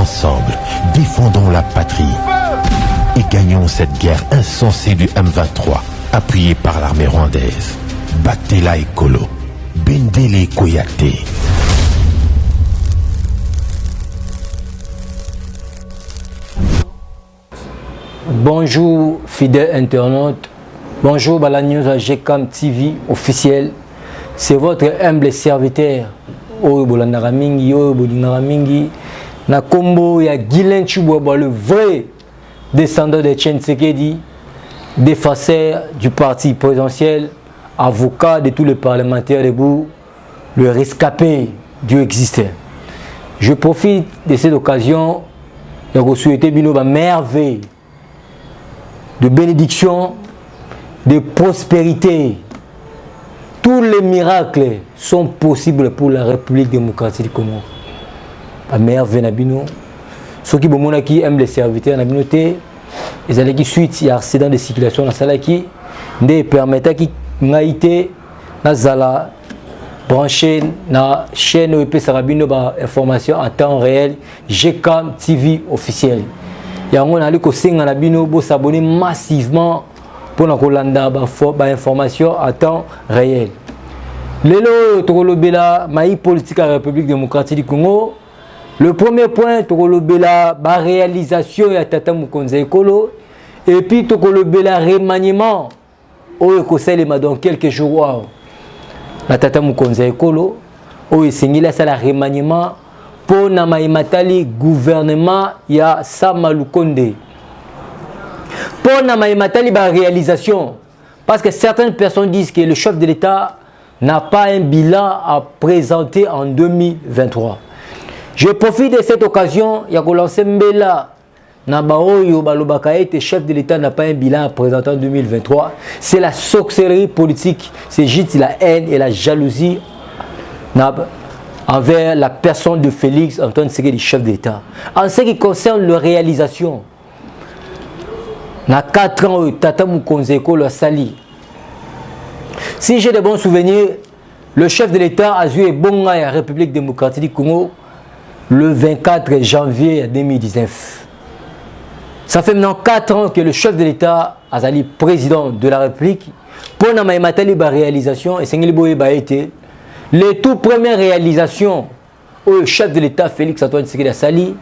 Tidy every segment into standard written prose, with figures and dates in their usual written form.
Ensemble, défendons la patrie et gagnons cette guerre insensée du M23, appuyée par l'armée rwandaise. Battez-la Ekolo, Bendele Koyate. Bonjour fidèles internautes, bonjour la news à GCAM TV officiel. C'est votre humble serviteur Oyo Bolandara Mingi, Oyo Bolingara Mingi, na combo ya Guilain Chubouaba, le vrai descendant de Tshisekedi, défenseur du parti présidentiel, avocat de tous les parlementaires debout, le rescapé Dieu existait. Je profite de cette occasion de vous souhaiter une merveille de bénédiction, de prospérité. Tous les miracles sont possibles pour la République démocratique du Congo. La merveille Nabino. Ceux qui aiment les serviteurs Nabinoté, ils allaient qui suite il y a accident de circulation dans la qui ne permettent qui naïté na zala branché na chaîne EP Sarabino ba information en temps réel GCAM TV officiel. Il y a un qui s'abonner massivement pour nous information à temps réel. Lelo Togolobela, maï politique à la République démocratique du Congo. Le premier point, Togolobela, la réalisation de Tata Mukonze Ekolo. Et puis Togolobela, remaniement. Dans quelques jours, la Tata Mukonze Ekolo. Là, c'est le remaniement. Pour le gouvernement, il y a Sama Lukonde. Pour la réalisation, parce que certaines personnes disent que le chef de l'État n'a pas un bilan à présenter en 2023. Je profite de cette occasion, il y a lancé Mbela, le chef de l'État n'a pas un bilan à présenter en 2023. C'est la sorcellerie politique, c'est juste la haine et la jalousie envers la personne de Félix Antoine Tshisekedi, chef d'État. En ce qui concerne la réalisation, il y a 4 ans, Tata Mukonze Ekolo a sali. Si j'ai de bons souvenirs, le chef de l'État a joué Bonga à la République démocratique du Congo le 24 janvier 2019. Ça fait maintenant 4 ans que le chef de l'État a sali président de la République. Pour la réalisation, et c'est été les toutes premières réalisations au chef de l'État Félix Antoine Tshisekedi Sali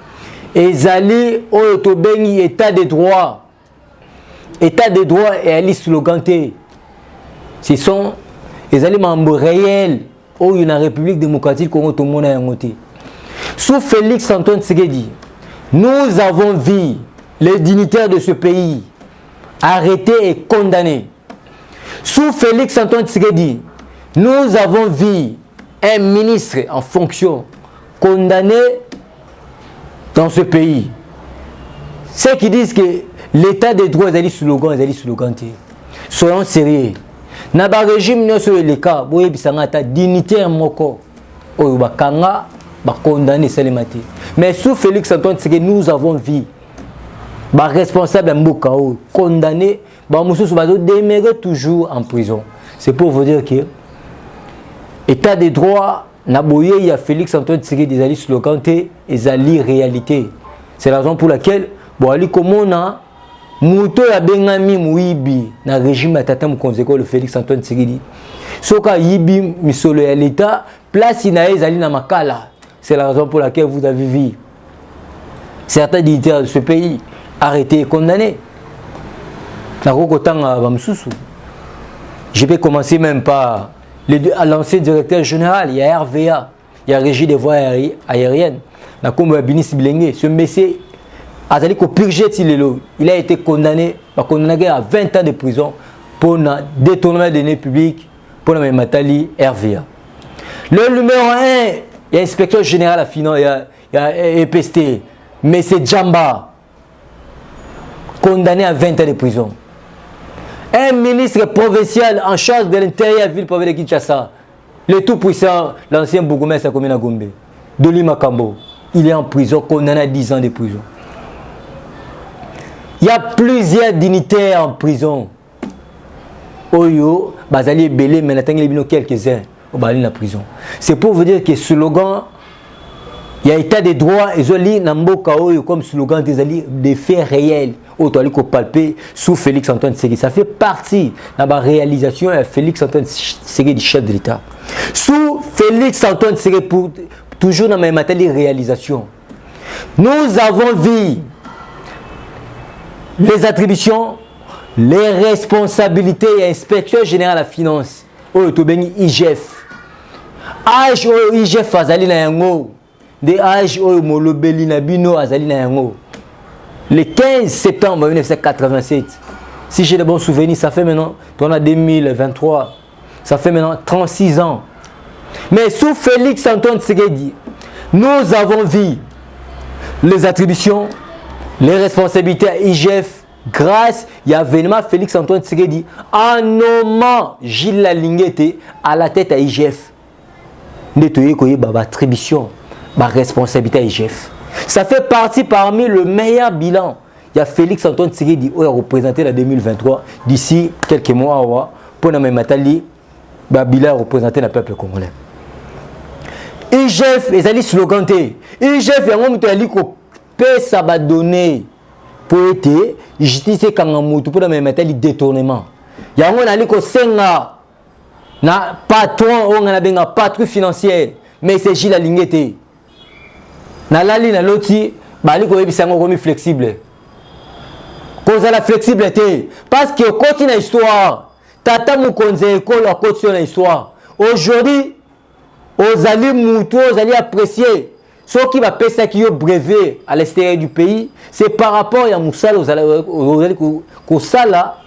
et Zali au Tobengi état de droit. État de droit et Ali sloganté. Ce sont les éléments réels où une République démocratique Congo tout le monde a monté. Sous Félix Antoine Tshisekedi, nous avons vu les dignitaires de ce pays arrêtés et condamnés. Sous Félix Antoine Tshisekedi, nous avons vu un ministre en fonction condamné dans ce pays. Ceux qui disent que l'état des droits est slogan, soyons sérieux. Dans le régime, nous avons le cas, dignitaire moko, condamné. Mais sous Félix Antoine Tshisekedi, nous avons vu les responsables condamnés, demeurent toujours en prison. C'est pour vous dire que l'état des droits, il y a Félix Antoine Tshisekedi des slogan et des réalité. C'est la raison pour laquelle, Mouto ya bengami muibi na régime Tata Mukonze Ekolo le Félix Antoine Tshisekedi. Soka yibi misolo ya l'État, place ina ezali na makala. C'est la raison pour laquelle vous avez vu certains dignitaires de ce pays arrêtés et condamnés. Je vais commencer même par l'ancien directeur général, il y a RVA, il y a Régie des voies aériennes. Ce monsieur il a été condamné à 20 ans de prison pour le détournement des deniers publics pour la Matali RVA. Le numéro 1, il y a l'inspecteur général à finance, il y a EPST, mais c'est Djamba, condamné à 20 ans de prison. Un ministre provincial en charge de l'intérieur de la ville de Kinshasa, le tout-puissant, l'ancien bourgmestre Komina Gombe, Doli Makambo, il est en prison, condamné à 10 ans de prison. Il y a plusieurs dignitaires en prison. Oyo, Bazali Belé, mais quelques-uns au en prison. C'est pour vous dire que ce slogan, Il y a état de droit, et Zoli Namboka comme slogan des faits réels. Autant palpé sous Félix Antoine Tshisekedi. Ça fait partie de la réalisation de Félix Antoine Tshisekedi, chef de l'État. Sous Félix Antoine Tshisekedi, pour toujours dans la même réalisation. Nous avons vu les attributions, les responsabilités et inspecteur général de la finance. IGF. Âge IGF azali na yango. Des âges molobeli na bino azali na yango. Le 15 septembre 1987. Si j'ai de bons souvenirs, ça fait maintenant, on a 2023, ça fait maintenant 36 ans. Mais sous Félix Antoine Tshisekedi, nous avons vu les attributions, les responsabilités à IGF, grâce à l'événement Félix Antoine Tshisekedi, en nommant Gilles Lalingete à la tête à IGF. Nettoyer attribution, responsabilité à IGF. Ça fait partie parmi le meilleur bilan. Il y a Félix Antoine Tshisekedi qui a représenté la 2023 d'ici quelques mois pour nous mettre bilan représenter le peuple congolais. IGF est allé slogan IGF est allé ça va donner pour être justice kangamutu pour nous mettre détournement. Il y a un allé senga na patron on a benga patron financier mais c'est Gilles Lalingete. Na lali na loti bali ko yebisango komi flexible. Cause la flexibilité parce que continue l'histoire. Tata Mukonze école a continué l'histoire. Aujourd'hui, aux alliés moutou, aux alliés appréciés, ceux qui va payer ça qui est brevet à l'extérieur du pays, c'est par rapport à Moussala aux alliés Kosala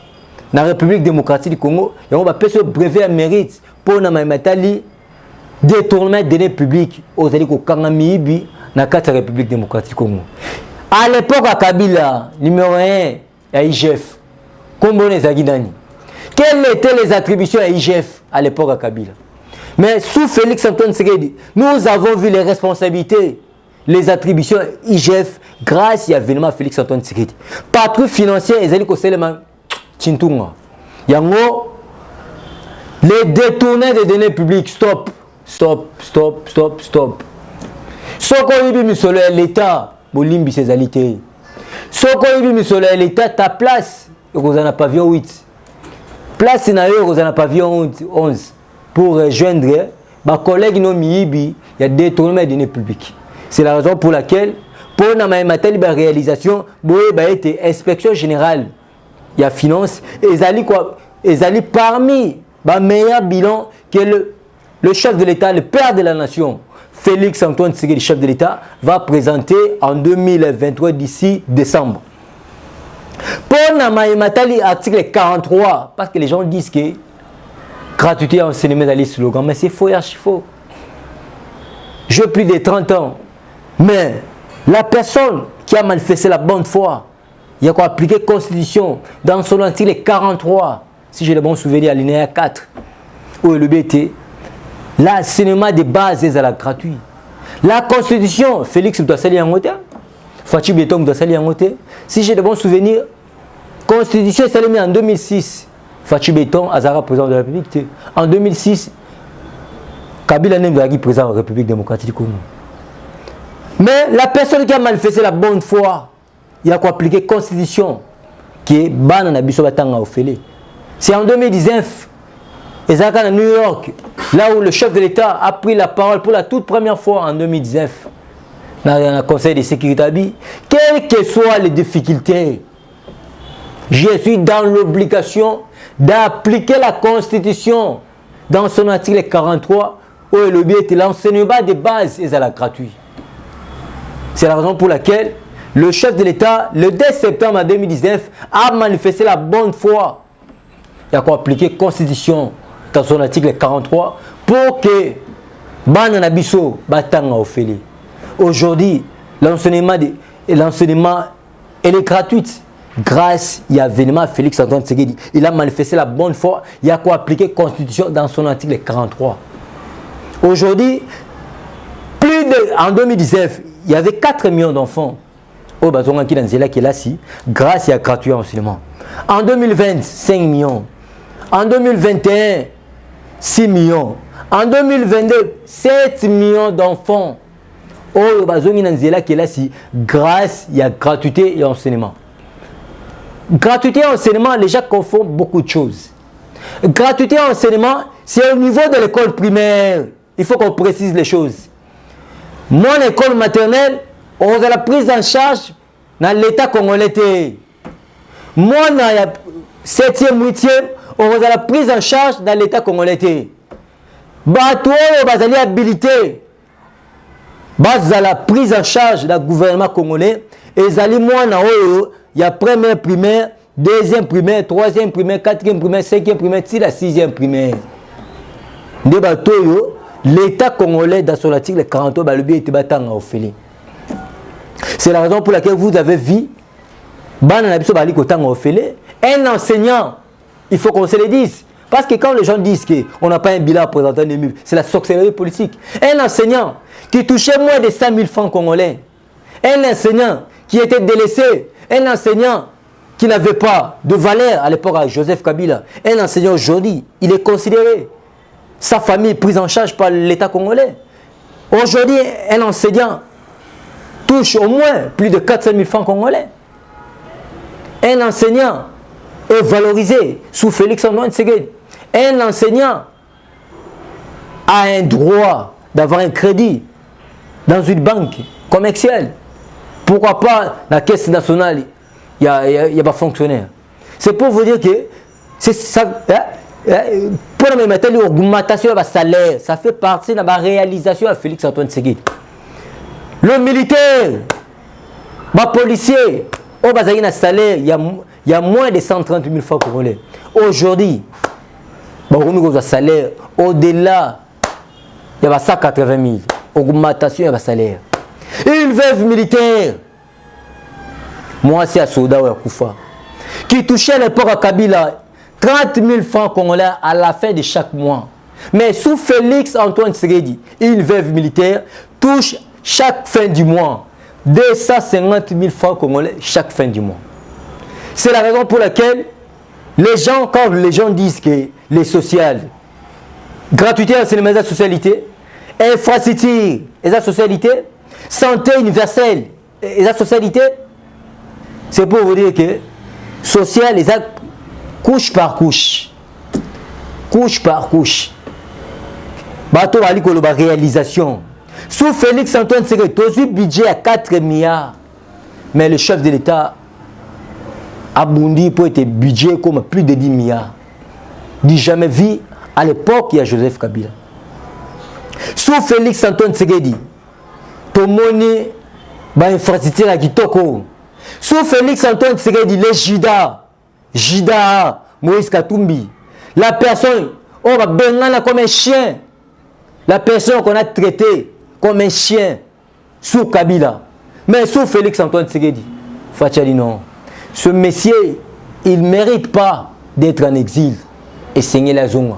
dans la République démocratique du Congo, et on va payer ce brevet à mérite pour na matali détournement des deniers publics aux alliés Kangamibi dans la République démocratique du Congo. À l'époque à Kabila, numéro 1 à IGF, Combone Zagidani. Quelles étaient les attributions à IGF à l'époque à Kabila? Mais sous Félix Antoine Tshisekedi, nous avons vu les responsabilités, les attributions à IGF grâce à l'événement Félix Antoine Tshisekedi. Patrouille financière, ils ont dit Chintunga. Yango, les détournés des données publiques, stop. Soko yibi misolo l'État, bolimbi ses alités. Soko yibi misolo l'État, ta place, vous en a pavillon 8. Place na yo, vous en a pavillon 11. Pour rejoindre ma collègue no miyibi, il y a détournement des données publiques. C'est la raison pour laquelle, pour na maïmatel ba réalisation, boye ba été inspection générale, il y a finance, et ils allaient parmi ba meilleur bilan que le chef de l'État, le père de la nation, Félix Antoine Tshisekedi, chef de l'État, va présenter en 2023 d'ici décembre. Pour Namaïmatali, article 43, parce que les gens disent que gratuité enseignement dans les slogans, mais c'est faux et archi faux. J'ai plus de 30 ans, mais la personne qui a manifesté la bonne foi, il y a quoi appliquer la Constitution dans son article 43, si j'ai le bon souvenir, alinéa 4, où le BT. L'enseignement de base est à la gratuit. La Constitution, Félix doit salir en côté. Fatih Béton doit salir en côté. Si j'ai de bons souvenirs, Constitution est salie en 2006. Fatih Béton, Azara, président de la République. En 2006, Kabila Nemdagi, président de la République démocratique du Congo. Mais la personne qui a manifesté la bonne foi, il y a quoi appliquer la Constitution, qui est ban en abisso batanga au Félé. C'est en 2019. Et ça, à New York, là où le chef de l'État a pris la parole pour la toute première fois en 2019, dans le Conseil de sécurité, quelles que soient les difficultés, je suis dans l'obligation d'appliquer la Constitution dans son article 43, où le but est l'enseignement de base est à la gratuit. C'est la raison pour laquelle le chef de l'État, le 2 septembre 2019, a manifesté la bonne foi. Il y a quoi appliquer la Constitution dans son article 43 pour que Banana Bisso batanga au Félé. Aujourd'hui, l'enseignement est gratuit grâce à l'événement Félix Antoine Tshisekedi. Il a manifesté la bonne foi. Il y a quoi appliquer la Constitution dans son article 43. Aujourd'hui, en 2019, il y avait 4 millions d'enfants au Bazonga qui est là, grâce à la gratuit enseignement. En 2020, 5 millions. En 2021, 6 millions. En 2022, 7 millions d'enfants oyo bazongi na nzela kelasi grâce ya gratuité et enseignement. Gratuité et enseignement, les gens confondent beaucoup de choses. Gratuité et enseignement, c'est au niveau de l'école primaire. Il faut qu'on précise les choses. Mon école maternelle, on a la prise en charge dans l'État congolais. Mon 7e, 8e, on a la prise en charge dans l'État congolais. Bateau, bazali habilité. Bas la prise en charge du gouvernement congolais. Et zali moi na oyo, il y a première primaire, deuxième primaire, troisième primaire, quatrième primaire, cinquième primaire, si la sixième primaire. De bateau, l'État congolais dans son article 40, c'est la raison pour laquelle vous avez vu un enseignant, il faut qu'on se le dise. Parce que quand les gens disent qu'on n'a pas un bilan à présenter, c'est la sorcellerie politique. Un enseignant qui touchait moins de 100 000 francs congolais, un enseignant qui était délaissé, un enseignant qui n'avait pas de valeur à l'époque avec Joseph Kabila, un enseignant aujourd'hui, il est considéré, sa famille est prise en charge par l'État congolais. Aujourd'hui, un enseignant touche au moins plus de 400 000 francs congolais. Un enseignant est valorisé sous Félix Antoine Tshisekedi. Un enseignant a un droit d'avoir un crédit dans une banque commerciale. Pourquoi pas la caisse nationale, il n'y a pas fonctionnaire. C'est pour vous dire que c'est ça. Pour me mettre l'augmentation de salaire, ça fait partie de la réalisation de Félix Antoine Tshisekedi. Le militaire, le policier, au bazar salaire, il y a moins de 130 000 francs congolais. Aujourd'hui, le salaire, au-delà, il y a 180 000. Augmentation de salaire. Une veuve militaire, moi c'est à Souda ou à Koufa, qui touchait à l'époque à Kabila 30 000 francs congolais à la fin de chaque mois. Mais sous Félix Antoine Tshisekedi, une veuve militaire touche chaque fin du mois 250 000 francs congolais chaque fin du mois. C'est la raison pour laquelle les gens, quand les gens disent que les sociales, gratuité, enseignement, la socialité, infrastructure, et la socialité, santé universelle, et la socialité, c'est pour vous dire que social, les actes couche par couche. Couche par couche. Bateau Ali Koloba réalisation. Sous Félix Antoine Tshisekedi, tout budget à 4 milliards. Mais le chef de l'État a bondi pour être budget comme plus de 10 milliards. Dit jamais vu à l'époque, il y a Joseph Kabila. Sous Félix Antoine Tshisekedi, tout le monde a infrastructure à Kitoko. Sous Félix Antoine Tshisekedi, les Jida, Moïse Katumbi, la personne, on va bengana comme un chien. La personne qu'on a traitée comme un chien sous Kabila. Mais sous Félix Antoine Tshisekedi, Fachali non. Ce monsieur, il ne mérite pas d'être en exil et saigner la zone.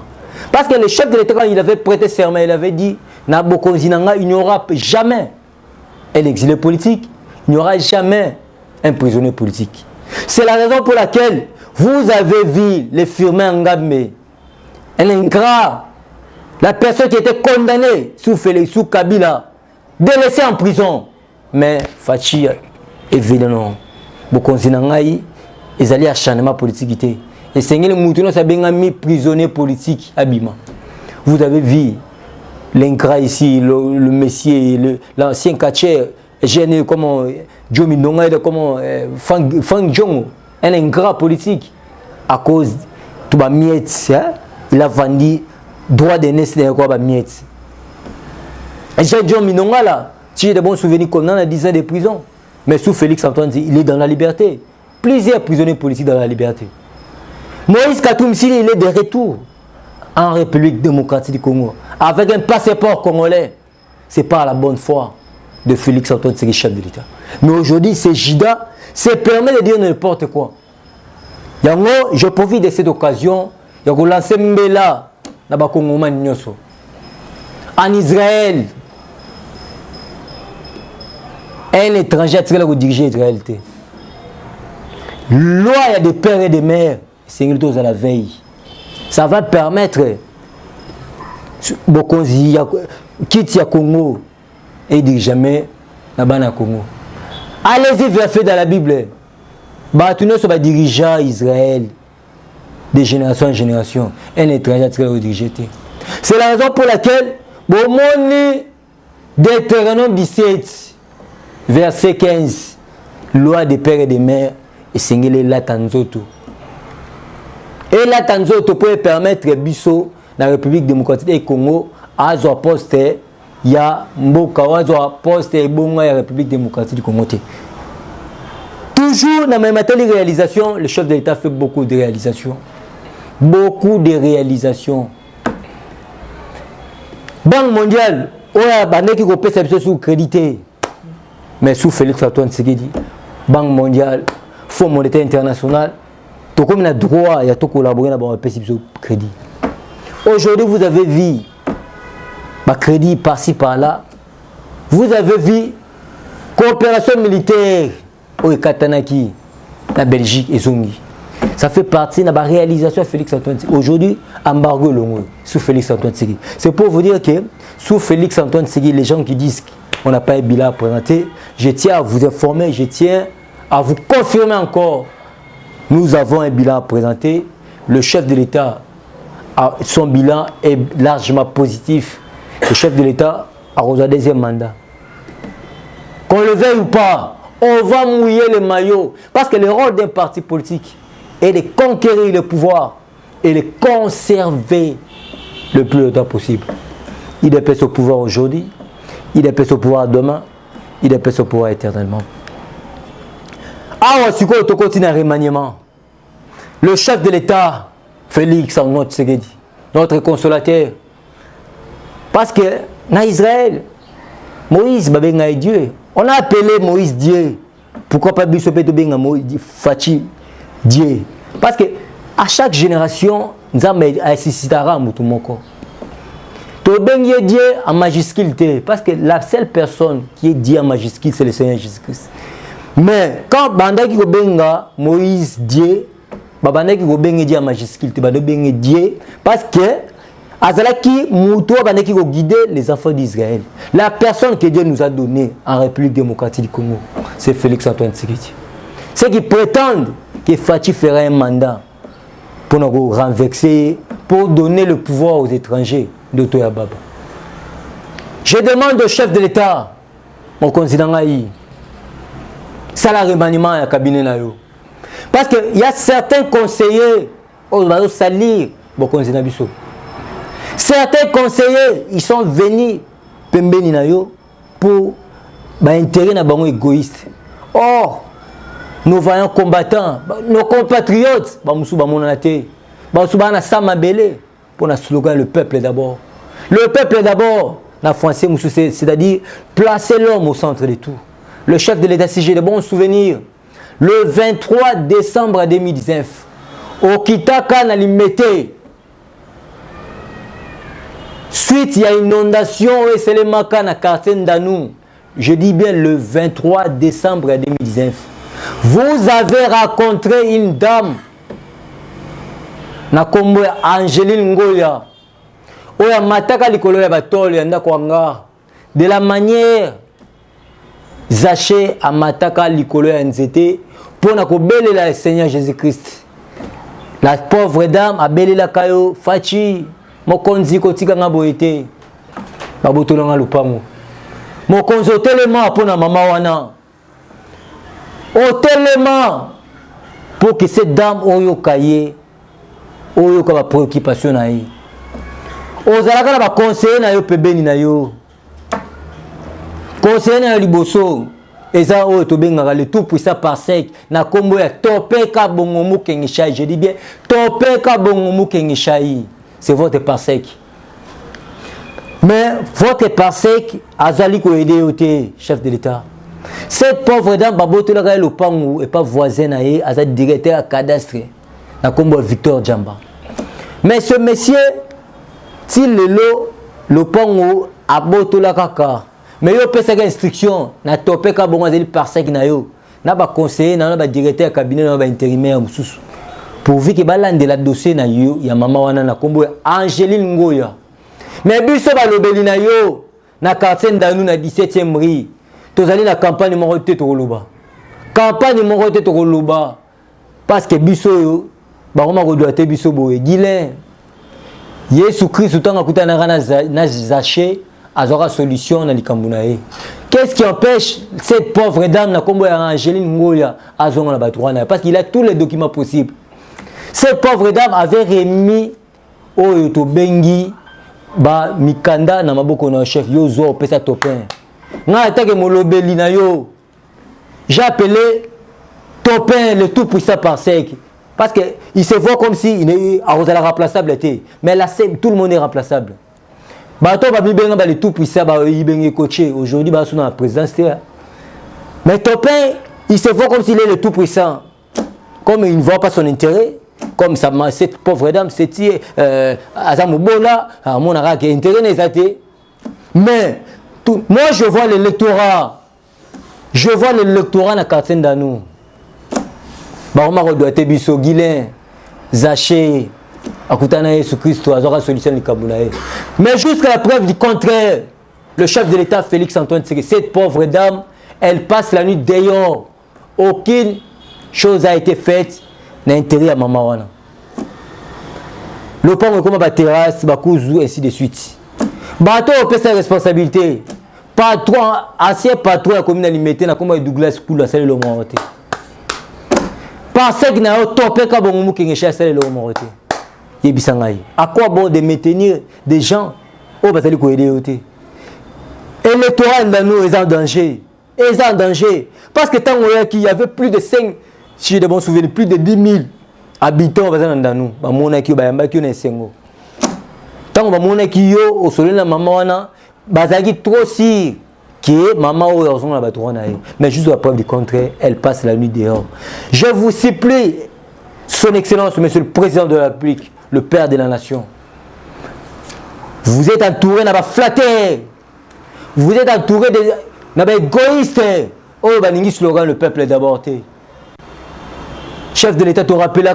Parce que le chef de l'État, il avait prêté serment, il avait dit, il n'y aura jamais un exilé politique, il n'y aura jamais un prisonnier politique. C'est la raison pour laquelle vous avez vu les Firmin Ngabé, un ingrat, la personne qui était condamnée sous Félix, sous Kabila, délaissée en prison. Mais Fachi, évidemment, ils allaient à changement politique. Et c'est le Moutouno, ça a mis prisonnier politique à Bima. Vous avez vu l'ingrat ici, le monsieur, l'ancien catcheur, gêné comme Jomi Nonga, comme Fang Jong, un ingrat politique. À cause de la miette, il a vendu droit de naissance de la miette. Et j'ai dit, Minonga là, si j'ai de bons souvenirs qu'on a 10 ans de prison, mais sous Félix Antoine, il est dans la liberté. Plusieurs prisonniers politiques dans la liberté. Moïse Katumbi, il est de retour en République démocratique du Congo, avec un passeport congolais. Ce n'est pas la bonne foi de Félix Antoine, c'est le chef de l'État. Mais aujourd'hui, c'est Jida, ça permet de dire n'importe quoi. Je profite de cette occasion de lancer Mbela en Israël. Un étranger a dirigé Israël. Loi, il y a des pères et des mères, c'est à la veille. Ça va permettre, quitte le Congo, et dit jamais na bana Congo. Allez-y vérifier dans la Bible. Batuno so ba dirigeant Israël de génération en génération. Un étranger qui va diriger. C'est la raison pour laquelle Bomoni Deutéronome 17 verset 15 loi des pères et des mères et singele la tanzoto. Et la tanzoto peut permettre biso la République démocratique du Congo à zo poste ya mboka wa zo poste bonga ya République démocratique du Congo. Toujours dans la même réalisation, le chef de l'État fait beaucoup de réalisations. Beaucoup de réalisations. Banque mondiale, oya bandeki ko pesa biso sous crédité. Mais sous Félix Antoine Tshisekedi, Banque mondiale, Fonds monétaire international, tout comme a droit, il y a tout collaborer dans le crédit. Aujourd'hui, vous avez vu ma crédit par-ci par-là. Vous avez vu coopération militaire au Katanaki, la Belgique et Zongi. Ça fait partie de la réalisation de Félix Antoine Tshisekedi. Aujourd'hui, embargo longue sous Félix Antoine Tshisekedi. C'est pour vous dire que sous Félix Antoine Tshisekedi, les gens qui disent qu'on n'a pas un bilan à présenter, je tiens à vous informer, je tiens à vous confirmer encore. Nous avons un bilan à présenter. Le chef de l'État, son bilan est largement positif. Le chef de l'État a reçu un deuxième mandat. Qu'on le veuille ou pas, on va mouiller le maillot. Parce que le rôle d'un parti politique est de conquérir le pouvoir et de conserver le plus longtemps possible. Il est au pouvoir aujourd'hui, il est au pouvoir demain, il est au pouvoir éternellement. Ah, si on continue un remaniement. Le chef de l'État, Félix Antoine Tshisekedi, notre consolateur, parce que dans Israël, Moïse Babenga Dieu. On a appelé Moïse Dieu. Pourquoi pas Bissopé de Benga Moïse Fachi Dieu? Parce que à chaque génération, nous avons assisté à Moutoumoko. Tu es Dieu en majuscule. Parce que la seule personne qui est Dieu en majuscule, c'est le Seigneur Jésus-Christ. Mais quand Bandaki Benga Moïse Dieu, Bandaki Benga Dieu en majuscule, tu Benga Dieu, parce que Azalaki Moutou Bandaki guider les enfants d'Israël. La personne que Dieu nous a donnée en République démocratique du Congo, c'est Félix Antoine Tshisekedi. Ceux qui prétendent que Fachi fera un mandat pour nous renverser, pour donner le pouvoir aux étrangers d'Otoya Baba. Je demande au chef de l'État, mon président Aïe, ça la remaniement à cabinet nayo. Parce qu'il y a certains conseillers qui vont salir mon président Bissot. Certains conseillers, ils sont venus pembeni nayo pour intérêt na bango égoïste. Or, nos vaillants combattants, nos compatriotes, pour le slogan le peuple d'abord. Le peuple d'abord, en français, c'est-à-dire placer l'homme au centre de tout. Le chef de l'État, si j'ai de bons souvenirs, le 23 décembre 2019, au Kitaka Nalimete, suite il y a une inondation et c'est le Maka na quartier Ndanou. Je dis bien le 23 décembre 2019. Vous avez rencontré une dame, Nakombo Angeline Ngoya, Oya Mataka Likolo ya Batoli Yanda Kwanga, de la manière Zaché à Mataka Likolo ya Nzete pour nakobele la Seigneur Jésus-Christ. La pauvre dame a belé la kayo Fachi Mokonzi Kotika Ngaboete Babotolanga Lupango. Mokonzo tellement pour na maman wana. Au tellement pour que cette dame oyo kaye oyo ka préoccupation na yi. Ozalaka ba conseiller na yo pebeni na yo. Conseiller na liboso eza oyo to bengaka le tout puissant par sec na kombo ya topeka bongomu kengishai. Je dis bien topeka bongomu kengishai. C'est votre parsec. Mais votre parsec azali ko aider au chef de l'État. Cette pauvre dame Baboto la le pangu et pas voisin naé azali directeur à cadastre na kombo Victor Djamba. Mais ce monsieur s'il le pangu aboto la kaka mais yo pesa ka instruction na topeka bongo azali parsec na yo na ba conseiller na ba directeur cabinet na ba intérimaire mususu. Pourvu que balande la dossier na yo ya mama wana na kombo Angeline Ngoya. Mais biso ba lobeli na yo na quartier Ndanu na 17e rue tozali na campagne moko te tokoloba campagne moko te tokoloba parce que biso yo bakoma kodoa te biso boye Guilain Yesu Christ tanga kutanaka na Zaché azora solution na likambo na ye. Qu'est-ce qui empêche cette pauvre dame na kombo ya Angeline Ngoya azonga na batwana parce qu'il a tous les documents possibles. Cette pauvre dame avait remis oyo to bengi ba mikanda na maboko na chef yo zo pesa topin. Nga atake molobeli na yo. J'ai appelé Topin le tout puissant par sec. Parce qu'il se voit comme si il est remplaçable. Mais là, tout le monde est remplaçable. Le tout puissant, il est coaché. Aujourd'hui, il est dans la présidence. Mais Topin, il se voit comme s'il est le tout puissant. Comme il ne voit pas son intérêt. Comme ça, cette pauvre dame, c'est Azamobola, mon arabe qui est intérêt. Mais moi, je vois l'électorat. Je vois l'électorat dans la quartier d'Anou. Baroma doit être biso Guilain, Zaché, Akutana Yesu Christ, Azora solution du Kabounae. Mais jusqu'à la preuve du contraire, le chef de l'État Félix Antoine Tshisekedi, cette pauvre dame, elle passe la nuit dehors. Aucune chose a été faite d'intérêt à maman wana. Le pont comme ba terrasse, ba kuzu ainsi de suite. Bato peut sa responsabilité. Patron, ancien patron de la commune alimentée, na comme Douglas Koula, c'est le moment. Parce que na topé ka bongo ki ngesha sale le morote. Yebisangai. À quoi bon de maintenir des gens au bazali ko aider yote. Et l'électorat Ndanu est en danger. Est en danger parce que tant qu'il y avait plus de 5 si j'ai de bons souvenirs plus de 10 000 habitants au bazali Ndanu. Ba mona ki ba yamba ki na sengo. Tant ba mona ki yo au soleil na maman wana bazali trop si qui est maman ou la batouana. Mais juste à la preuve du contraire, elle passe la nuit dehors. Je vous supplie, Son Excellence, Monsieur le Président de la République, le Père de la Nation, vous êtes entouré d'un flatteur, vous êtes entouré d'un égoïste. Oh, baningi slogan, le peuple est d'abord. Chef de l'État, te rappelle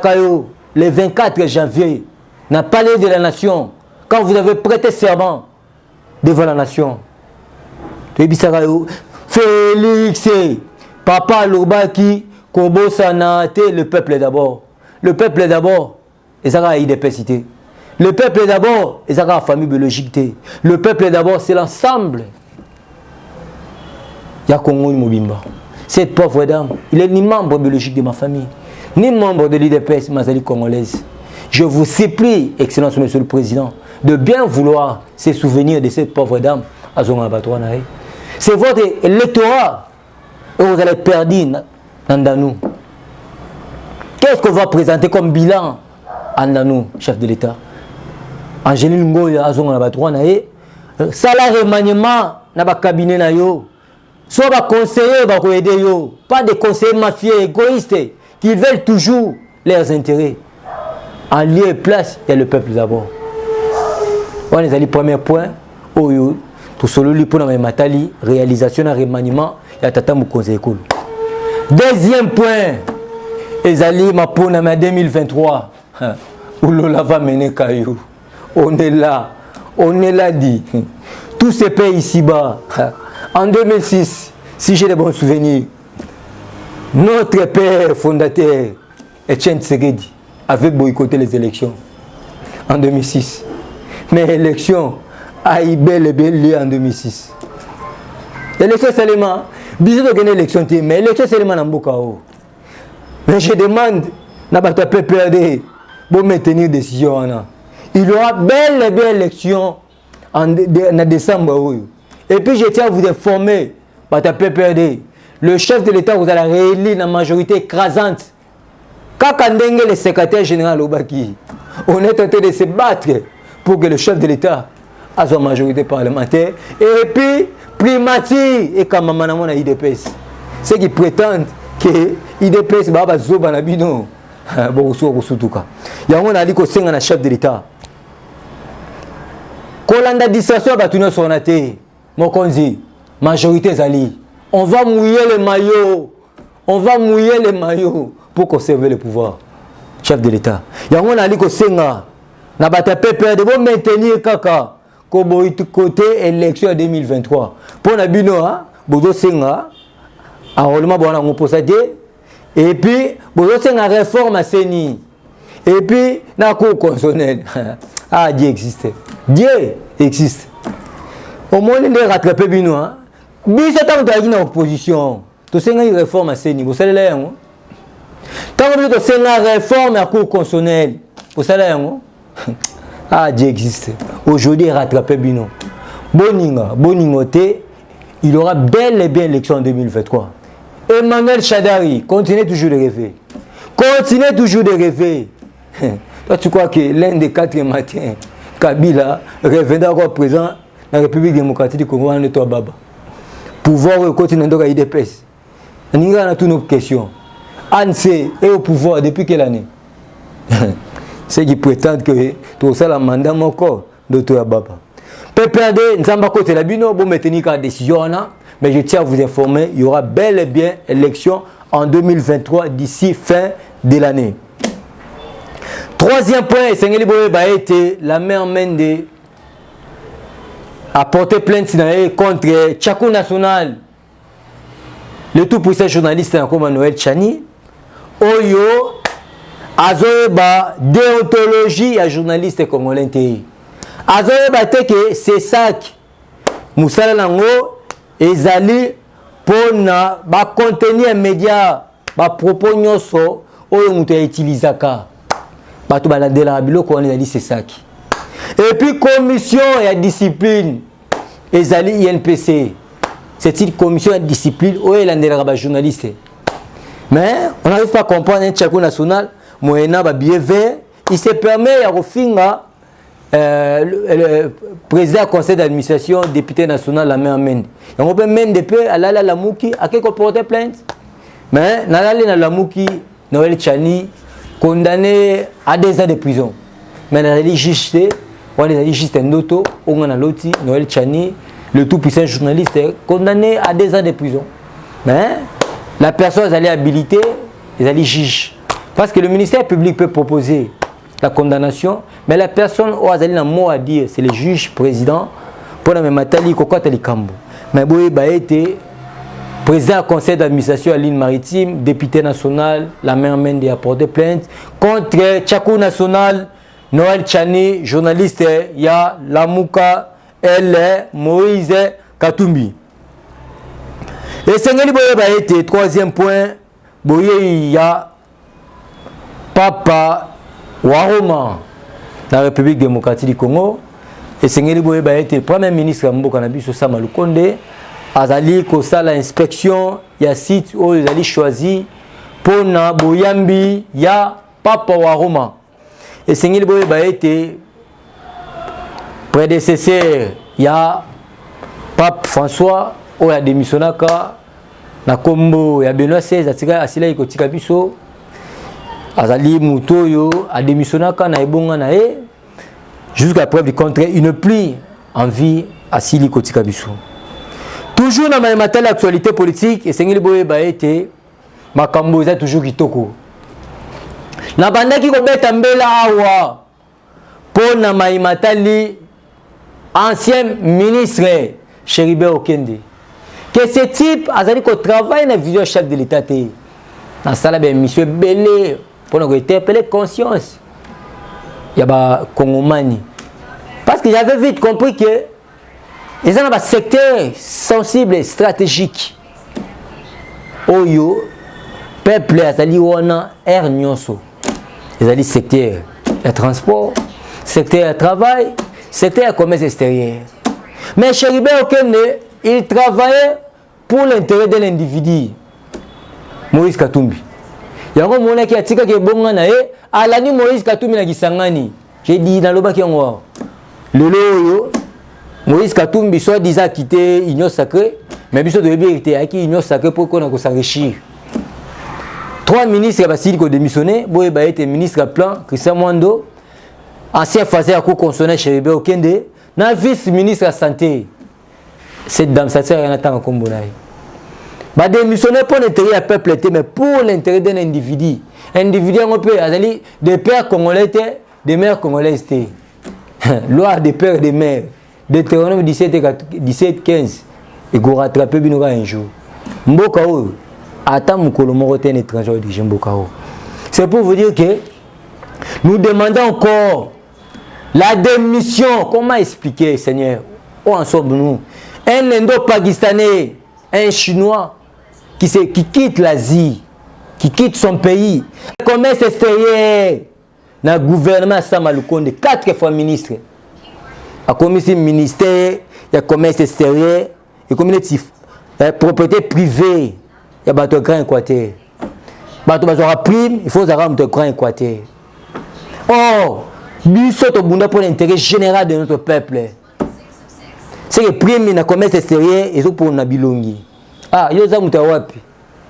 le 24 janvier, dans le palais de la Nation, quand vous avez prêté serment devant la Nation. Félix, Papa Loubaki, Kobo Sanate, le peuple est d'abord. Le peuple est d'abord, et ça a IDPCité. Le peuple est d'abord, et ça a la famille biologique. Le peuple est d'abord, c'est l'ensemble. Il y a Congo Mobimba. Cette pauvre dame, il est ni membre biologique de ma famille, ni membre de l'IDPS, Mazali congolaise. Je vous supplie, Excellence Monsieur le Président, de bien vouloir se souvenir de cette pauvre dame à Zonga Batouanae. C'est votre électorat et vous allez perdre dans Ndanu. Qu'est-ce qu'on va présenter comme bilan à Ndanu, chef de l'État? Angeline Ngoya, Azonga Batouanae, salaire remaniement dans le cabinet na yo. Soit des conseillers qui aider yo, pas des conseillers mafieux égoïstes qui veulent toujours leurs intérêts. En lieu et place, il y a le peuple d'abord. On est allé au premier point. Tout solo li pour la matali réalisation et remaniement ya tata mukonze ekolo. Deuxième point, ezali mapona ma 2023. Où l'on va mener Kayou. On est là dit. Tous ces pays ici-bas. En 2006, si j'ai de bons souvenirs, notre père fondateur, Etienne Tshisekedi, avait boycotté les élections en 2006. Mais l'élection a eu bel et bien lieu en 2006. L'élection seulement, bisous de gagner l'élection, mais l'élection seulement en Bokao. Mais je demande, n'a pas tapé PRD pour maintenir décision. Il y aura bel et bien élection en décembre. Et puis je tiens à vous informer, par ta PPRD, le chef de l'État vous allez réélire la majorité écrasante. Quand Kandenge, le secrétaire général Obaki, on est en train de se battre pour que le chef de l'État ait sa majorité parlementaire. Et puis, Primati et Kamamanamon à IDPS. Ceux qui prétendent que IDPS va zoba na bino. Bon, il y a un qui est le chef de l'État. Kolanda distraction va tourner sur la terre. Mokonzi, majorité Zali. On va mouiller les maillots. On va mouiller les maillots pour conserver le pouvoir. Chef de l'État. Il y a un qui est le n'a pas tapé de maintenir Kaka. côté élection 2023. Pour la bino, bozo senga, enrôlement bon on pose et puis bozo senga réforme à Seni. Et puis na cour constitutionnelle. Ah, Dieu existe. Dieu existe. Au moins il est rattrapé bino hein. Biso tant que dans opposition, to senga une réforme à Seni, vous savez là hein. Tant que to senga réforme à cour constitutionnelle, vous savez là hein. Ah, Dieu existe. Aujourd'hui, rattrapé Bino. Boningote, il y aura bel et bien l'élection en 2023. Emmanuel Chadari, continuez toujours de rêver. Continuez toujours de rêver. Toi, tu crois que l'un des 4 matins, Kabila reviendra encore présent dans la République démocratique du Congo, on est toi, Baba. Pouvoir continuer à IDPS. On a toutes nos questions. ANC est au pouvoir depuis quelle année? Ceux qui prétendent que tout ça, le mandat, mon corps, Dr. Baba. PPRD, nous sommes pas côté la bino, vous mettez une décision, mais je tiens à vous informer, il y aura bel et bien élection en 2023 d'ici fin de l'année. Troisième point, Sengeli Boyeba a été la mère Mende a porté plainte contre Tchakou National, le tout-puissant journaliste comme Noël Chani, Oyo, Azoeba déontologie à journaliste congolais. Azoeba que c'est ça que Moussala Lango ezali pour na ba contenir média ba propos nyoso oyo mutu ya utilisaka bato balandela biloko on ezali c'est ça. Et puis commission ya discipline ezali INPC. C'est une commission de discipline oyo elandela ba journaliste. Mais on n'arrive pas à comprendre un Tchakou National moyennant ba billet vert, il se permet à refinga le président du conseil d'administration, député national, la main Mende. Et on peut même depuis à la Mouki, à qui porter plainte. Mais dans la Mouki, Noël Chani, condamné à 2 ans de prison. Mais dans la juste, on a juste un auto, on a l'autre, Noël Chani, le tout puissant journaliste, condamné à 2 ans de prison. Mais la personne est habilitée, elle est juge. Parce que le ministère public peut proposer la condamnation, mais la personne où elle a un mot à dire, c'est le juge président pour la même matali kokota likambo. Mais boy ba été président du conseil d'administration à l'île maritime, député national, la mère Mende a porté plainte contre Tchakou National, Noël Chani, journaliste ya Lamouka L Moïse Katumbi. Et Sengeli boy ba été troisième point, boy ya Papa Waroma, la République démocratique du Congo, et Sengeli Boyeba a été le premier ministre de Mboka Nabiso Sama Lukonde, Azali Kosa l'inspection, il y a site où ils allaient choisir pour na Boyambi, il y a Papa Waroma. Et Sengeli Boyeba a été prédécesseur, il y a Pape François, où il a démissionné na Kombo, il y a Benoît XVI, Asila Ikotika Biso. Azali Moutoyo a démissionné na ebonga na e jusqu'à preuve du contraire, il ne plus envie à Sili Kotika Biso. Toujours dans ma matériel actualité politique et Sengeli Boyeba été makambo za toujours kitoko. Na bandaki ko beta mbela awa pour na matali ancien ministre Chéribert Okende. Que ce type azali ko travaille na vision chef de l'état té. Na sala be monsieur Belé pour nous interpeller conscience. Il y a des Congomani. Parce que j'avais vite compris que ils ont un secteur sensible et stratégique. Oyo, peuple, azali wana air nyonso. Ils ont dit secteur de transport, secteur de travail, secteur de commerce extérieur. Mais Chéribert Okende, il travaillait pour l'intérêt de l'individu. Moïse Katumbi. Yango mona ki atika ke bonga na e alani Moïse Katumbi na kisangani. J'ai dit dans le baki yango. Lelo yo Moïse Katumbi soit disant quitter Union Sacrée, mais biso de vérité aki Union Sacrée pour qu'on a s'enrichir. 3 ministres basili ko démissionné, boye ba été ministre à plan Christian Mwando, ancien phasé à cour constitutionnel Chéribert Okende, na vice-ministre à santé. Cette dame ça sert à rien tant comme bonaï. Bah démissionner pour l'intérêt du peuple, mais pour l'intérêt d'un individu. Individu, on peut aller des pères congolais, des mères congolaises. Loi des pères et des mères. Deutéronome 17, 15. Et qu'on rattrape un jour. Mbokao, attends mon colombo un étranger au dirige Mbokao. C'est pour vous dire que nous demandons encore la démission. Comment expliquer, Seigneur? Où en sommes-nous? Un Indo-Pakistanais, un Chinois qui quitte l'Asie, qui quitte son pays, le commerce extérieur, dans le gouvernement Samalukonde, 4 fois ministre. La commission ministère, il y a commerce extérieur, il y a propriété privée, il y a bateau grand équateur. Bateau bazora prime, il faut avoir un grand équateur. Or, nous sommes au Bunda pour l'intérêt général de notre peuple. C'est que prime dans le commerce extérieur et pour Nabilongi. Ah, il y a un wapi.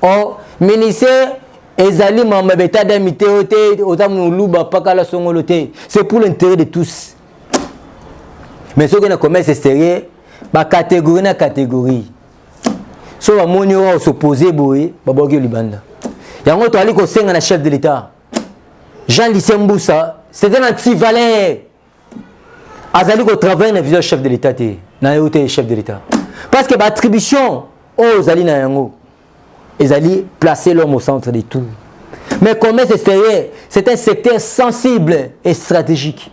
Or, ministère, ezali mamabeta d'amité ote, otamu luba pakala songolote. C'est pour l'intérêt de tous. Mais ce qui est le commerce extérieur, catégorie na catégorie. Si on va s'opposer, il va y Libanda. Il y a un chef de l'État. Jean Lycée Mboussa, c'est un anti-valeur. Azali ko travaille dans le chef de l'État. Chef de l'État. Parce que l'attribution aux Ali na yango, ils allaient placer l'homme au centre de tout. Mais le commerce extérieur, c'est un secteur sensible et stratégique.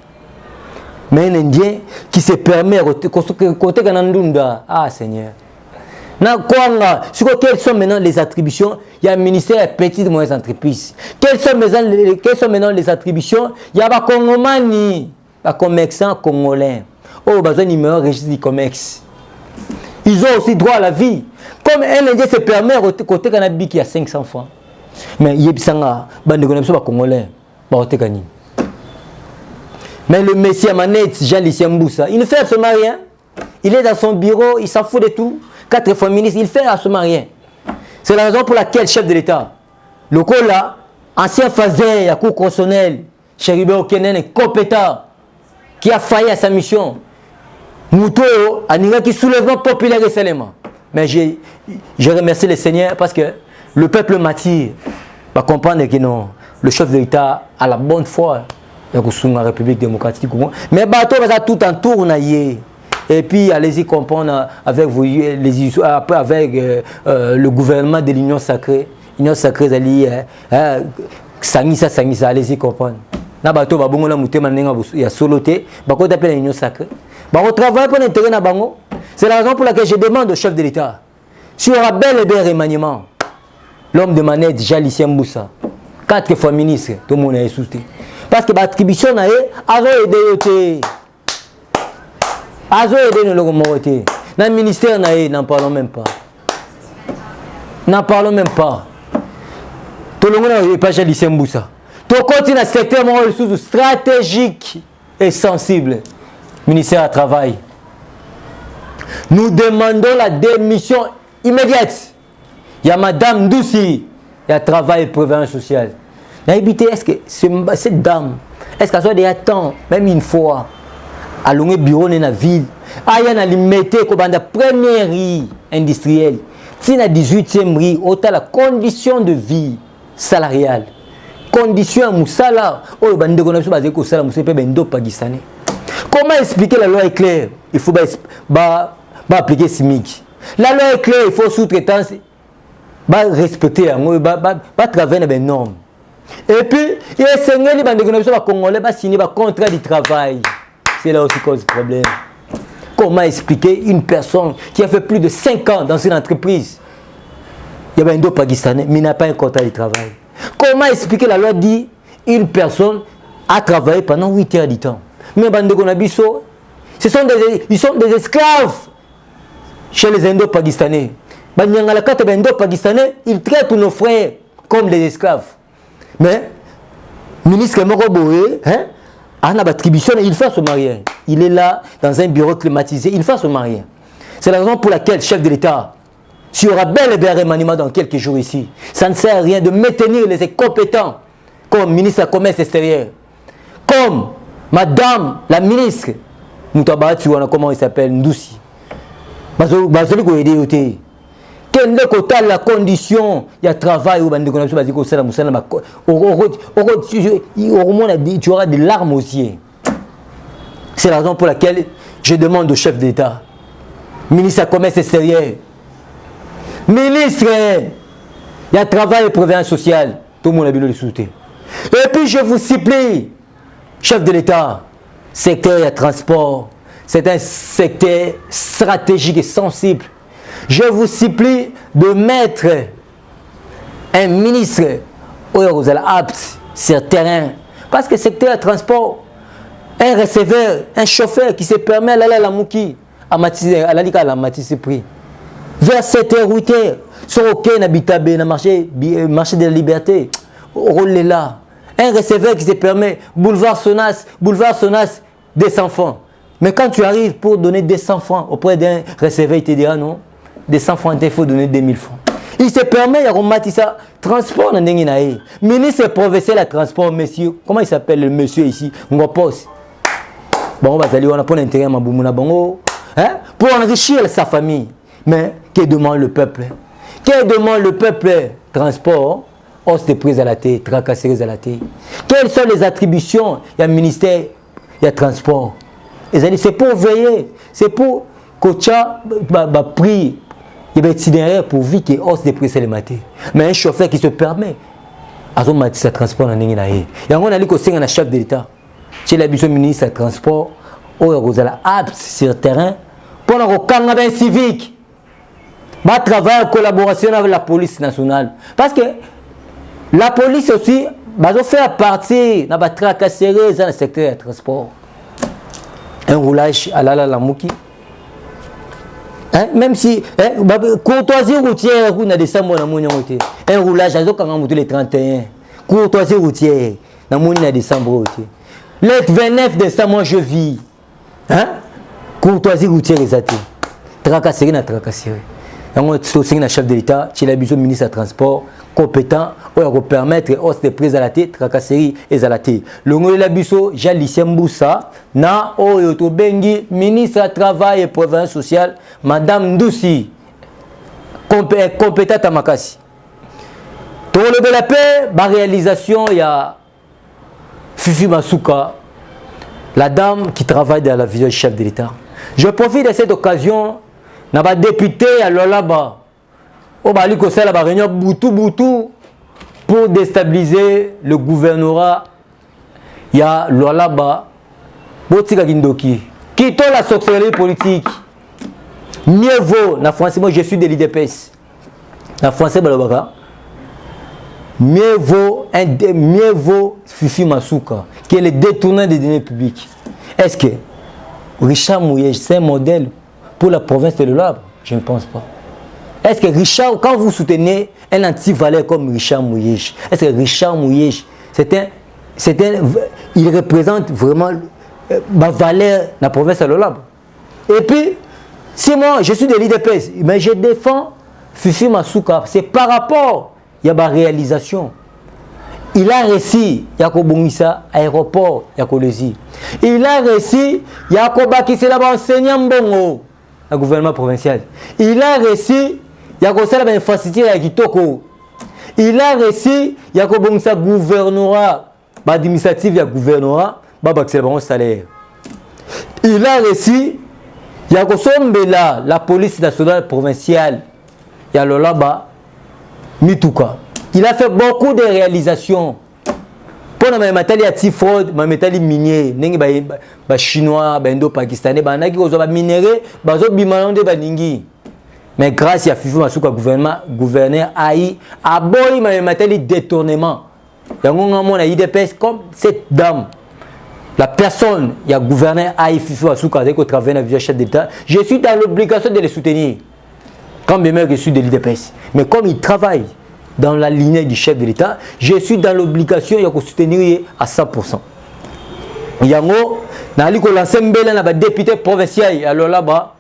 Mais un Indien qui se permet de ah Seigneur. Quelles sont maintenant les attributions? Il y a un ministère des petites et moyennes entreprises. Quelles sont maintenant les attributions? Il y a des Congomani, des commerçants congolais. Oh, besoin numéro registre du commerce. Ils ont aussi droit à la vie. Comme un Indien se permet de côté Canabi qui a 500 francs. Mais il y a des Congolais. Mais le Messie Manette, Jean Lycée Mboussa, il ne fait absolument rien. Il est dans son bureau, il s'en fout de tout. 4 fois ministre, il fait absolument rien. C'est la raison pour laquelle le chef de l'État, le Kola, ancien phasé, à cour constitutionnel, Chéribé Okenen est compétent, qui a failli à sa mission. Mouto, Aninga qui soulèvement populaire récemment. Mais je remercie le Seigneur parce que le peuple m'attire. Va comprendre que non, le chef de l'État a la bonne foi. La République démocratique du Congo. Mais bateau va tout en tourne. Et puis allez-y comprendre avec vous, avec le gouvernement de l'Union sacrée. L'Union sacrée, Sangisa, allez-y comprendre. Na bateau va bongo la mouté manenga ya soloté. Bako t'appelle l'Union sacrée. Bako travaille pour l'intérêt na bango. C'est la raison pour laquelle je demande au chef de l'État. Si on a bel et bien remaniement, l'homme de manette, Jean Lycée Mboussa, 4 fois ministre, tout le monde est soutenu. Parce que l'attribution a aidé. Azo aidé nous le dans le ministère n'en parlons même pas. N'en parlons même pas. Tout le monde n'est pas Jean Lycée Mboussa. Tout continue à secteur stratégique et sensible. Ministère du Travail. Nous demandons la démission immédiate. Il y a Madame Doussi, il y a Travail et Prévoyance sociale. Est-ce que cette dame, est-ce qu'elle soit déjà temps, même une fois, à l'ongé bureau dans la ville, à y a limité comme la première rue industrielle, si la 18e rue, autant la condition de vie salariale, condition à Moussala, oh bande qu'on a basé au salaire Moussala bendo pakistanais. Comment expliquer la loi est claire? Il faut appliquer SMIC. La loi est claire, il faut sous-traitance, respecter, travailler dans les normes. Et puis, il y a des Congolais qui signé un contrat de travail. C'est là aussi cause problème. Comment expliquer une personne qui a fait plus de 5 ans dans une entreprise? Il y a un Pakistanais, mais il n'a pas un contrat de travail. Comment expliquer la loi dit une personne a travaillé pendant 8 heures du temps? Mais ils sont des esclaves chez les Indo-Pakistanais. Les Indo-Pakistanais, ils traitent nos frères comme des esclaves. Mais, le ministre Moroboé, a une attribution, il fait son mariage. Il est là, dans un bureau climatisé, il fait son mariage. C'est la raison pour laquelle, chef de l'État, s'il y aura bel et bien remaniement dans quelques jours ici, ça ne sert à rien de maintenir les compétents comme ministre du Commerce extérieur, comme Madame la ministre, comment il s'appelle, Ndoussi. Quelle est la condition de travail où tu auras des larmes aux yeux. C'est la raison pour laquelle je demande au chef d'État, ministre du Commerce extérieur, ministre, il y a travail et prévoyance sociale, tout le monde a besoin de soutien. Et puis je vous supplie, chef de l'État, secteur et transport, c'est un secteur stratégique et sensible. Je vous supplie de mettre un ministre aux aptes sur le terrain. Parce que le secteur transport, un receveur, un chauffeur qui se permet d'aller à la Mouki, à la Matisse prix. Vers 7h, 8h, sur aucun habitat, dans le marché de la liberté, rôle là. Un receveur qui se permet, boulevard Sonas, 200 francs. Mais quand tu arrives pour donner 200 francs auprès d'un receveur, il te dira non, 200 francs, il faut donner 2000 francs. Il se permet, il y a un transport dans le ministre provincial de transport, monsieur, comment il s'appelle le monsieur ici? Ngopos. Bon, on a pas l'intérêt pour enrichir sa famille. Mais que demande le peuple? Que demande le peuple? Transport, hausse de prix à la tête, tracasseries à la tête. Quelles sont les attributions? Il y a le ministère, il y a le transport. C'est pour veiller, c'est pour que tu aies prix. Il y a un itinéraire pour vivre qui hausse des prix sur les matins. Mais un chauffeur qui se permet, à son matin, ça transport dans les naïs. Et on a dit que c'est un chef de l'État. Chez la ministre du transport, on a apte sur le terrain pour un civique. Va travailler en collaboration avec la police nationale. Parce que la police aussi va faire partie de la tracasserie dans le secteur du transport. Un roulage à la Mouki. Hein? Même si courtoisie routière, on a des décembre dans mon un roulage à les 31. Courtoisie routière, dans mon décembre. Le 29 décembre, je vis. Hein? Courtoisie routière, exactement. Tracasserie na tracasserie. On est un chef de l'État, qui a besoin de ministre du Transport compétent pour permettre hausse des prix à la tête, tracasserie et à la tête. Le nom de la Bisso, Jalissé Mboussa, na Oyoto Bengi, ministre du Travail et Prévoyance sociale, Madame Ndoussi, compétente à Makassi. Pour le la paix, la réalisation, il y a Fifi Masuka, la dame qui travaille dans la vision du chef de l'État. Je profite de cette occasion. N'a pas député à l'Olaba. Au Bali Kossel a réunion Boutou pour déstabiliser le gouvernorat. Il y a l'Olaba. Botika Gindoki. Quittons la sorcellerie politique. Mieux vaut, na français, moi je suis de l'IDPS. Na français, mieux vaut Fifi Masuka, qui est le détournant des deniers publics. Est-ce que Richard Mouyej, c'est un modèle pour la province de l'Olab? Je ne pense pas. Est-ce que Richard, quand vous soutenez un anti-valeur comme Richard Mouyej, est-ce que Richard Mouyej, il représente vraiment ma valeur dans la province de l'Olab? Et puis, si moi je suis de l'IDPS, mais je défends Fifi Masuka, c'est par rapport à ma réalisation. Il a réussi, il y a Kobongisa, aéroport, il y a Kolesi. Il a réussi, il y a Kobakisi là-bas, enseignant Mbongo. Le gouvernement provincial. Il a réussi, il y a une infrastructure à Kitoko. Il a réussi, il y a un gouvernorat, administratif, il y a un gouvernorat, il y a un salaire. Il a réussi, il y a la police nationale provinciale, il y a le là-bas, Mituka. Il a fait beaucoup de réalisations. Pour ma métallie à fraude, ma métallie minier, les chinois, les indo-pakistanais, les minéraux, les bimalandais, les ningi. Mais grâce à Fifi Masuka, gouverneur AI, a boy ma métallie détournement. Il y a un IDPS comme cette dame. La personne, il y a gouverneur AI Fifi Masuka, avec au travers de la chef d'État. Je suis dans l'obligation de les soutenir. Quand même je suis de l'IDPS. Mais comme il travaille dans la lignée du chef de l'État, je suis dans l'obligation de soutenir à 100%. Il y a un député provincial, alors là-bas,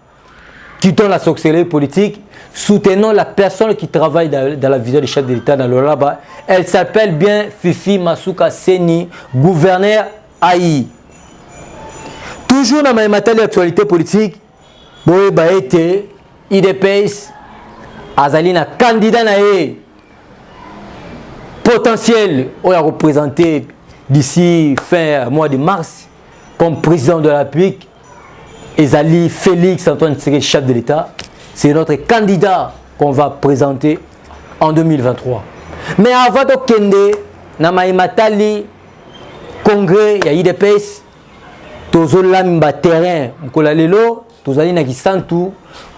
quittons la sorcellerie politique, soutenons la personne qui travaille dans la vision du chef de l'État, dans le là-bas. Elle s'appelle bien Fifi Masuka Seni, gouverneur AI. Toujours dans ma matière d'actualité politique, Boé été IDPS, Azalina candidat naé potentiel on a représenté d'ici fin mois de mars comme président de la République Ezali Félix Antoine Tshisekedi, chef de l'État. C'est notre candidat qu'on va présenter en 2023. Mais avant de kende, na maimatali congrès ya IDPS, tozolamba terrain, mkola lelo, tozali na kisantu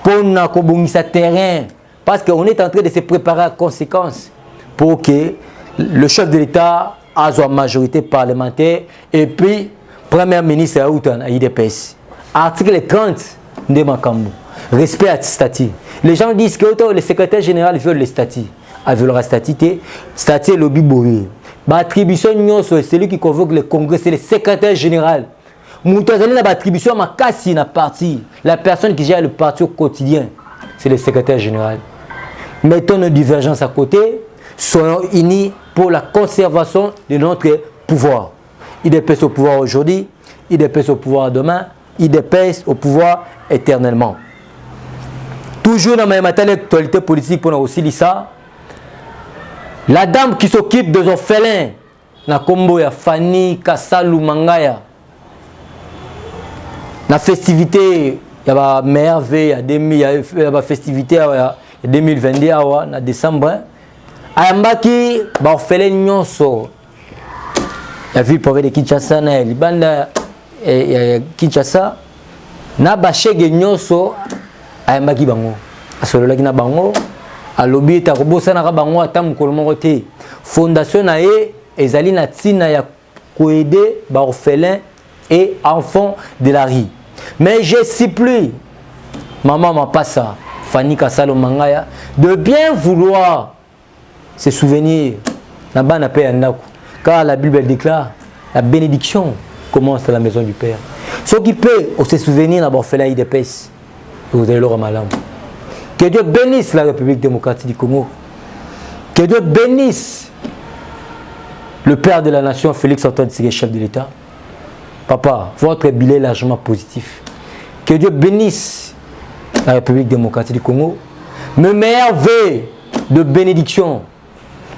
pona kobongisa terrain parce qu'on est en train de se préparer à conséquence pour que le chef de l'État ait sa majorité parlementaire et puis premier ministre à IDPS. Article 30 de Makambo. Respect à statut. Les gens disent que le secrétaire général veut le statut. Il veut le statut. Statut est lobby bourré. L'attribution, c'est celui qui convoque le congrès, c'est le secrétaire général. L'attribution, la personne qui gère le parti au quotidien, c'est le secrétaire général. Mettons nos divergences à côté, soyons unis pour la conservation de notre pouvoir. IDPS au pouvoir aujourd'hui, IDPS au pouvoir demain, IDPS au pouvoir éternellement. Toujours dans ma actualité politique pour nous aussi ça, la dame qui s'occupe des orphelins, na kombo ya Fanny Kassalu Mangaya, la festivité, il y a merveille, il y a la festivité 2022 en décembre. Ayambaki ba orphelin nyonso. La ville pauvre de Kinshasa na libanda Kinshasa na ba chege nyonso ayambaki bango. Asololaki na bango alobi ta kobosa na bango ata mukolo moko te. Fondation na ye ezali na tina ya koaider ba orphelins et enfants de la rue. Mais je supplie maman Mapassa, Fanny Kassalu Mangaya, de bien vouloir se souvenir car la Bible déclare la bénédiction commence à la maison du Père. Ce qui peut se souvenir d'un orphelin IDPS, vous allez le ramalam. Que Dieu bénisse la République démocratique du Congo. Que Dieu bénisse le père de la nation, Félix Antoine Tshisekedi, chef de l'État. Papa, votre bilan est largement positif. Que Dieu bénisse la République démocratique du Congo. Mes meilleurs vœux de bénédiction,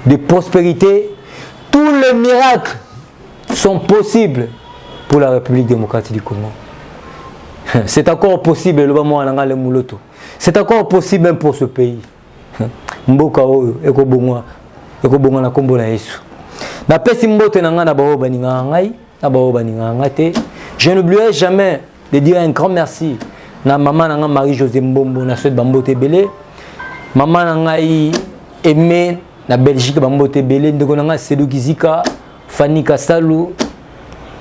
de prospérité, tous les miracles sont possibles pour la République démocratique du Congo. C'est encore possible, c'est encore possible même pour ce pays. Mboka oyo ekobongwa na kombo na Yesu. Na pesi mbote na nga na bao baninga ngai. Je n'oublierai jamais de dire un grand merci à maman Marie-Josée Mbombo, na souhaite Bambote Belé, maman Nangai Aimé, na Belgique Bambote Belé, Ndonanga Sedou Kizika, Fanny Kassalu,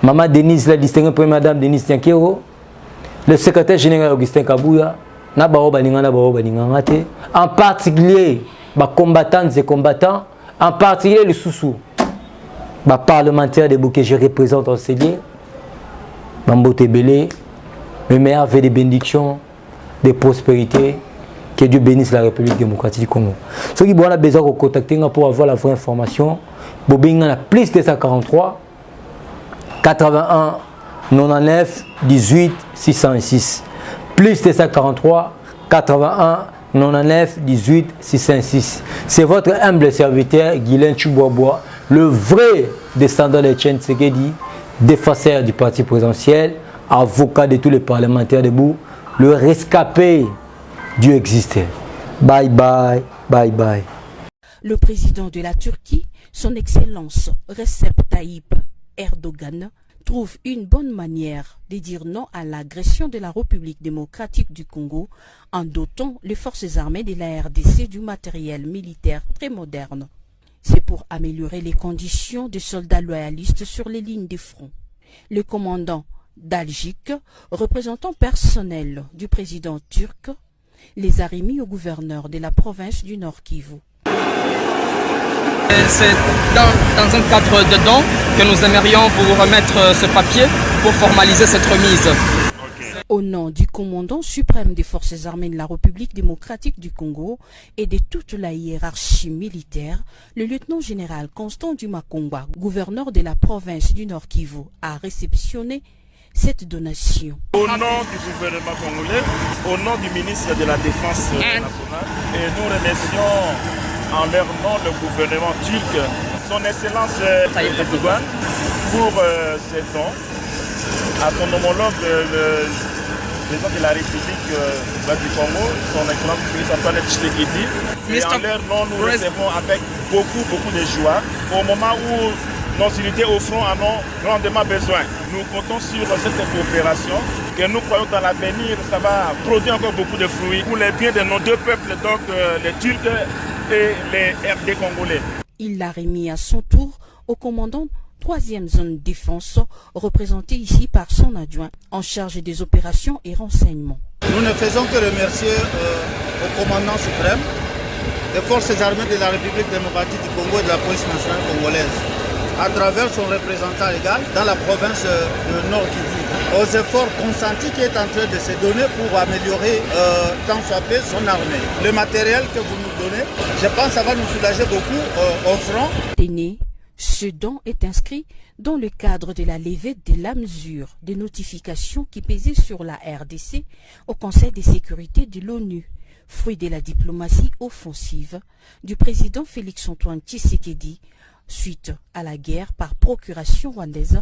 maman Denise, la distinguée première madame Denise Tiankero, le secrétaire général Augustin Kabouya, na bao baninga te, en particulier les combattantes et combattants, en particulier les sous-sous. Parlementaire de Bouquet, je représente en CD, Bambote Belé, mes meilleurs vœux de bénédiction, de prospérité, que Dieu bénisse la République démocratique du Congo. Ceux qui ont besoin de contacter pour avoir la vraie information, Bobinga plus de 143 81 99 18 606. Plus de 143 81 99 18 606. C'est votre humble serviteur Guylain Choubois, le vrai descendant de Etienne Tshisekedi, défenseur du parti présidentiel, avocat de tous les parlementaires debout, le rescapé. Dieu existe. Bye bye, bye bye. Le président de la Turquie, son Excellence Recep Tayyip Erdogan, trouve une bonne manière de dire non à l'agression de la République démocratique du Congo en dotant les forces armées de la RDC du matériel militaire très moderne. C'est pour améliorer les conditions des soldats loyalistes sur les lignes de front. Le commandant Daljik, représentant personnel du président turc, les a remis au gouverneur de la province du Nord Kivu. C'est dans un cadre dedans que nous aimerions vous remettre ce papier pour formaliser cette remise. Au nom du commandant suprême des forces armées de la République démocratique du Congo et de toute la hiérarchie militaire, le lieutenant-général Constant Dumakongwa, gouverneur de la province du Nord Kivu, a réceptionné cette donation. Au nom du gouvernement congolais, au nom du ministre de la Défense nationale, et nous remercions en leur nom le gouvernement turc, son Excellence Erdogan, pour ces dons à son homologue président de la République du Congo, son excellence Félix Antoine Tshisekedi. Et en leur nom, nous recevons avec beaucoup de joie au moment où nos unités au front en ont grandement besoin. Nous comptons sur cette coopération et nous croyons dans l'avenir, ça va produire encore beaucoup de fruits pour les biens de nos deux peuples, donc les Turcs et les RD congolais. Il l'a remis à son tour au commandant 3e zone défense, représenté ici par son adjoint en charge des opérations et renseignements. Nous ne faisons que remercier au commandant suprême des forces armées de la République démocratique du Congo et de la police nationale congolaise, à travers son représentant légal dans la province de Nord Kivu, aux efforts consentis qui est en train de se donner pour améliorer tant soit peu son armée. Le matériel que vous nous donnez, je pense que ça va nous soulager beaucoup au front. Ce don est inscrit dans le cadre de la levée de la mesure des notifications qui pesaient sur la RDC au Conseil de sécurité de l'ONU, fruit de la diplomatie offensive du président Félix Antoine Tshisekedi suite à la guerre par procuration rwandaise